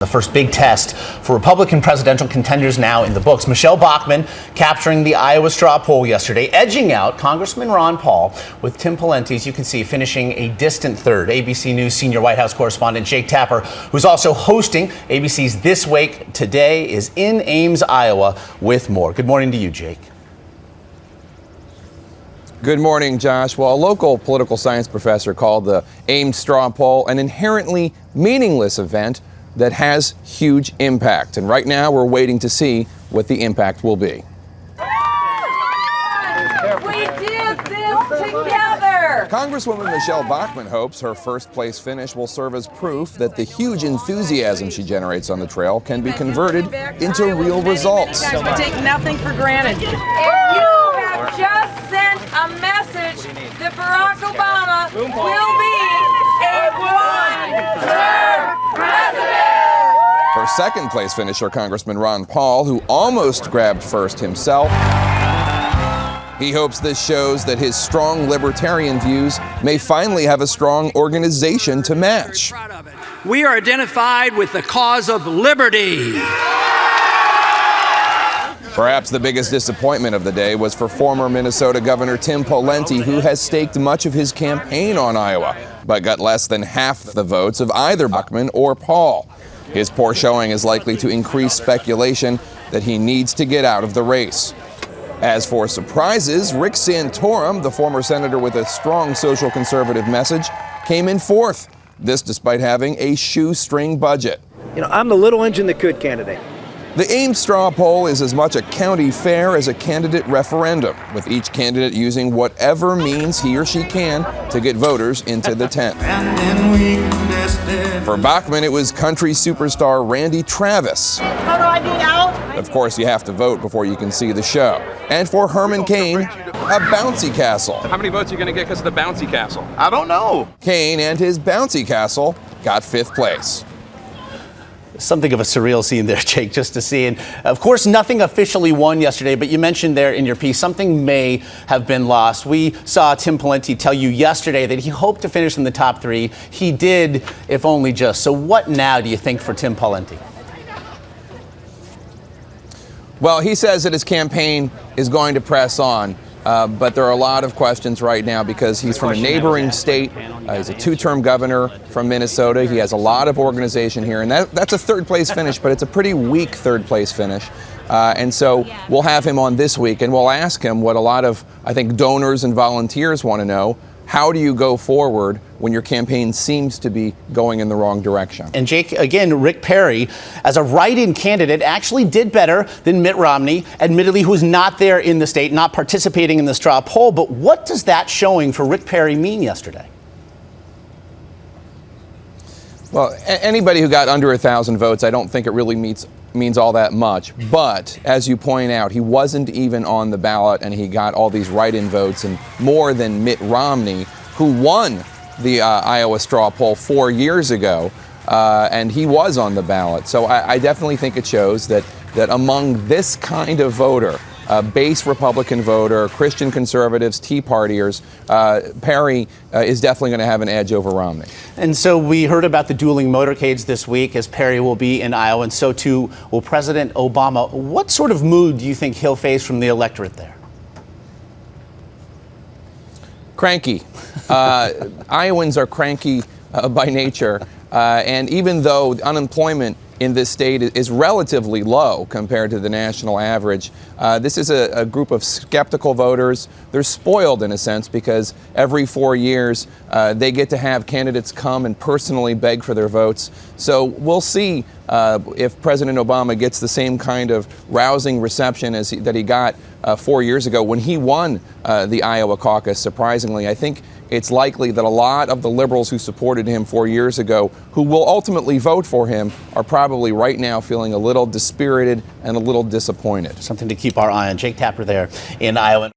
The first big test for Republican presidential contenders now in the books. Michele Bachmann capturing the Iowa straw poll yesterday, edging out Congressman Ron Paul, with Tim Pawlenty, as you can see, finishing a distant third. ABC News senior White House correspondent Jake Tapper, who's also hosting ABC's This Week today, is in Ames, Iowa, with more. Good morning to you, Jake. Good morning, Josh. Well, a local political science professor called the Ames straw poll an inherently meaningless event that has huge impact. And right now we're waiting to see what the impact will be. We did this together! Congresswoman Michele Bachmann hopes her first place finish will serve as proof that the huge enthusiasm she generates on the trail can be converted into real results. We take nothing for granted. If you have just sent a message that Barack Obama will be a one-term president. For second place finisher Congressman Ron Paul, who almost grabbed first himself, he hopes this shows that his strong libertarian views may finally have a strong organization to match. We are identified with the cause of liberty. Perhaps the biggest disappointment of the day was for former Minnesota Governor Tim Pawlenty, who has staked much of his campaign on Iowa, but got less than half the votes of either Bachmann or Paul. His poor showing is likely to increase speculation that he needs to get out of the race. As for surprises, Rick Santorum, the former senator with a strong social conservative message, came in fourth. This despite having a shoestring budget. You know, I'm the little engine that could candidate. The Ames straw poll is as much a county fair as a candidate referendum, with each candidate using whatever means he or she can to get voters into the tent. For Bachmann, it was country superstar Randy Travis. How do I get out? Of course, you have to vote before you can see the show. And for Herman Cain, a bouncy castle. How many votes are you going to get because of the bouncy castle? I don't know. Cain and his bouncy castle got fifth place. Something of a surreal scene there, Jake, just to see. And of course, nothing officially won yesterday, but you mentioned there in your piece, something may have been lost. We saw Tim Pawlenty tell you yesterday that he hoped to finish in the top three. He did, if only just. So what now do you think for Tim Pawlenty? Well, he says that his campaign is going to press on. But there are a lot of questions right now because he's from a neighboring state. He's a two-term governor from Minnesota. He has a lot of organization here, and that's a third-place finish, but it's a pretty weak third-place finish. And so we'll have him on this week, and we'll ask him what a lot of, I think, donors and volunteers want to know. How do you go forward when your campaign seems to be going in the wrong direction? And Jake, again, Rick Perry, as a write-in candidate, actually did better than Mitt Romney, admittedly, who's not there in the state, not participating in the straw poll. But what does that showing for Rick Perry mean yesterday? Well, anybody who got under 1,000 votes, I don't think it really means all that much. But as you point out, he wasn't even on the ballot, and he got all these write-in votes, and more than Mitt Romney, who won the Iowa straw poll 4 years ago, and he was on the ballot. So I definitely think it shows that among this kind of voter, base Republican voter, Christian conservatives, Tea Partiers, Perry is definitely going to have an edge over Romney. And so we heard about the dueling motorcades this week, as Perry will be in Iowa, and so too will President Obama. What sort of mood do you think he'll face from the electorate there? Cranky. Iowans are cranky by nature, and even though unemployment in this state is relatively low compared to the national average, this is a group of skeptical voters. They're spoiled in a sense because every 4 years they get to have candidates come and personally beg for their votes. So we'll see if President Obama gets the same kind of rousing reception that he got 4 years ago when he won the Iowa caucus. Surprisingly, I think it's likely that a lot of the liberals who supported him 4 years ago, who will ultimately vote for him, are probably right now feeling a little dispirited and a little disappointed. Something to keep our eye on. Jake Tapper there in Iowa.